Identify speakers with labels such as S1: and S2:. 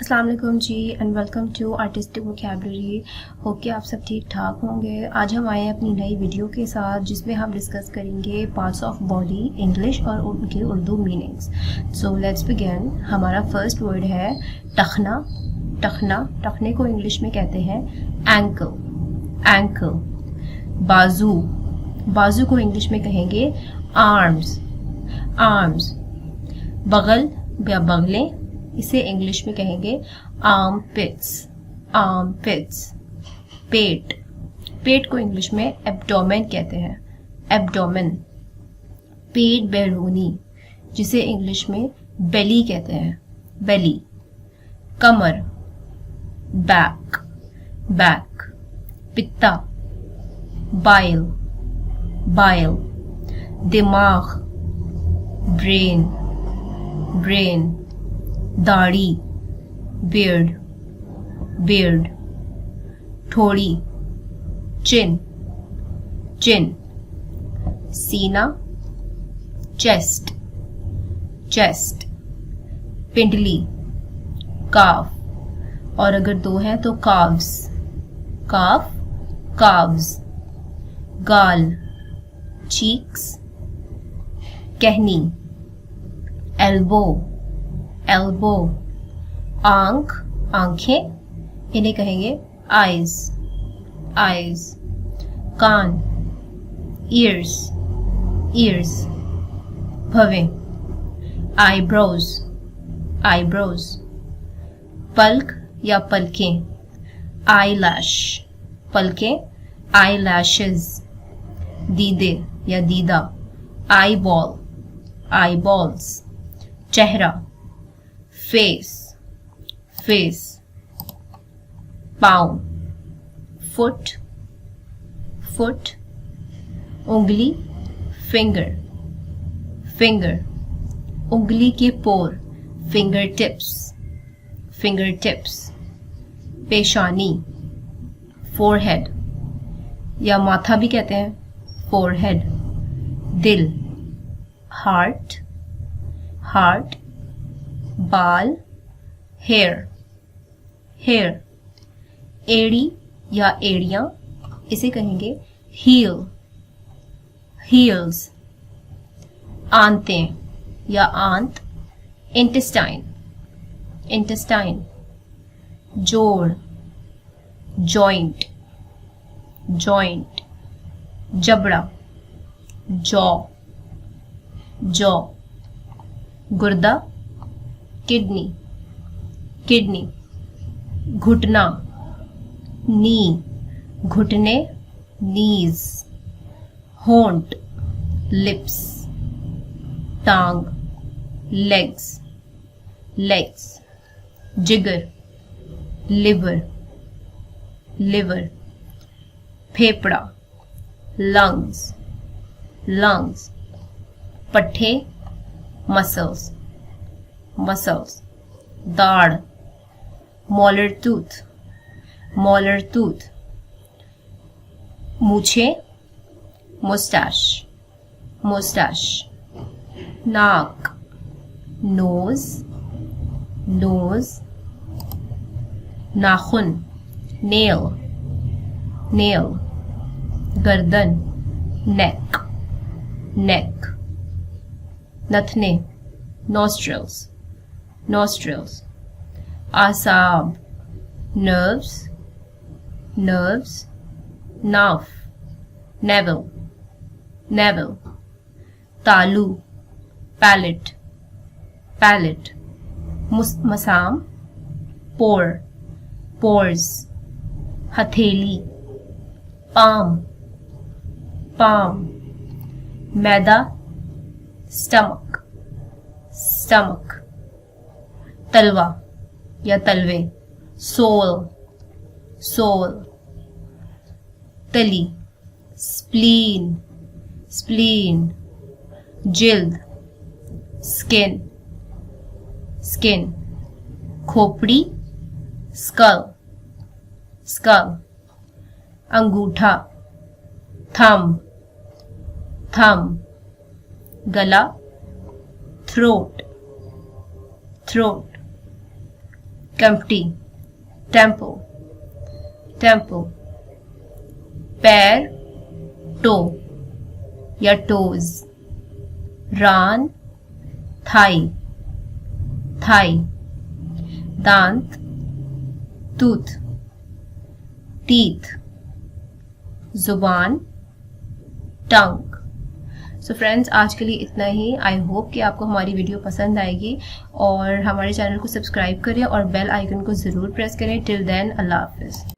S1: अस्सलाम वालेकुम जी and welcome to artistic vocabulary. Hope कि आप सब ठीक ठाक होंगे। आज हम आए हैं अपनी नई वीडियो के साथ जिसमें हम डिस्कस करेंगे पार्ट्स ऑफ बॉडी इंग्लिश और उनके Urdu meanings. So let's begin. हमारा फर्स्ट वर्ड है टखना। टखना, टखने को इंग्लिश में कहते हैं एंकल। एंकल। बाजू, बाजू को इंग्लिश में कहेंगे आर्म्स। आर्म्स। बगल या बगलें, इसे इंग्लिश में कहेंगे आर्म पिट्स। आर्म पिट्स। पेट, पेट को इंग्लिश में एब्डोमेन कहते हैं। एब्डोमेन। पेट बैरूनी, जिसे इंग्लिश में बेली कहते हैं। बेली। कमर, बैक। बैक। पित्ता, बाइल। बाइल। दिमाग, ब्रेन। ब्रेन। दाढ़ी, बियर्ड। बियर्ड। ठोड़ी, चिन। चिन। सीना, चेस्ट। चेस्ट। पिंडली, काफ, और अगर दो हैं तो काव्स। काफ, काव्स। गाल, चीक्स। कहनी, एल्बो। एल्बो। आंख, आंखें, इन्हें कहेंगे आईज। आईज। कान, ईयर्स। ईयर्स। भवें, आईब्रोज। आईब्रोज। पलक या पलकें, आई लैश। पलकें, आई लैशेज। दीदे या दीदा, आई बॉल। Eyeballs. चेहरा, फेस। फेस। पाँव, फुट। फुट। उंगली, फिंगर। फिंगर। उंगली के पोर, फिंगर टिप्स। Fingertips. पेशानी, फोरहेड या माथा भी कहते हैं, फोरहेड। दिल, हार्ट। हार्ट। बाल, हेयर। हेयर। एड़ी या एड़ियां, इसे कहेंगे हील। हील्स। आंतें या आंत, इंटेस्टाइन। इंटेस्टाइन। जोड़, जॉइंट। जॉइंट। जबड़ा, जॉ। जॉ। गुर्दा, किडनी। किडनी। घुटना, नी। घुटने, नीज। होंठ, लिप्स। टांग, लेग्स। लेग्स। जिगर, लिवर। लिवर। फेफड़ा, लंग्स। लंग्स। पट्ठे, मसल्स। मसल्स। दाढ़, मोलर टूथ। Molar tooth. मूछें, मुस्टैश। मुस्टैश। नाक, नोज। नोज। नाखून, नेल। नेल। गर्दन, नेक। नेक। नथने, nostrils. Nostrils. आसाब, nerves. Nerves. नाफ, navel. Navel. तालू, palate. Palate. मसाम, pore. Pores. हथेली, palm. Palm. मैदा, stomach. Stomach. तलवा या तलवे, सोल। सोल। तली, स्प्लीन। स्प्लीन। जिल्द, स्किन। स्किन। खोपड़ी, स्कल। स्कल। अंगूठा, थंब। थंब। गला, throat. Throat. Kempty, tempo, tempo, पैर, टो या टोज, रान, थाई, थाई, दांत, टूथ, टीथ, जुबान, टंग। सो फ्रेंड्स, आज के लिए इतना ही। आई होप कि आपको हमारी वीडियो पसंद आएगी और हमारे चैनल को सब्सक्राइब करें और बेल आइकन को ज़रूर प्रेस करें। टिल देन, अल्लाह हाफिज़।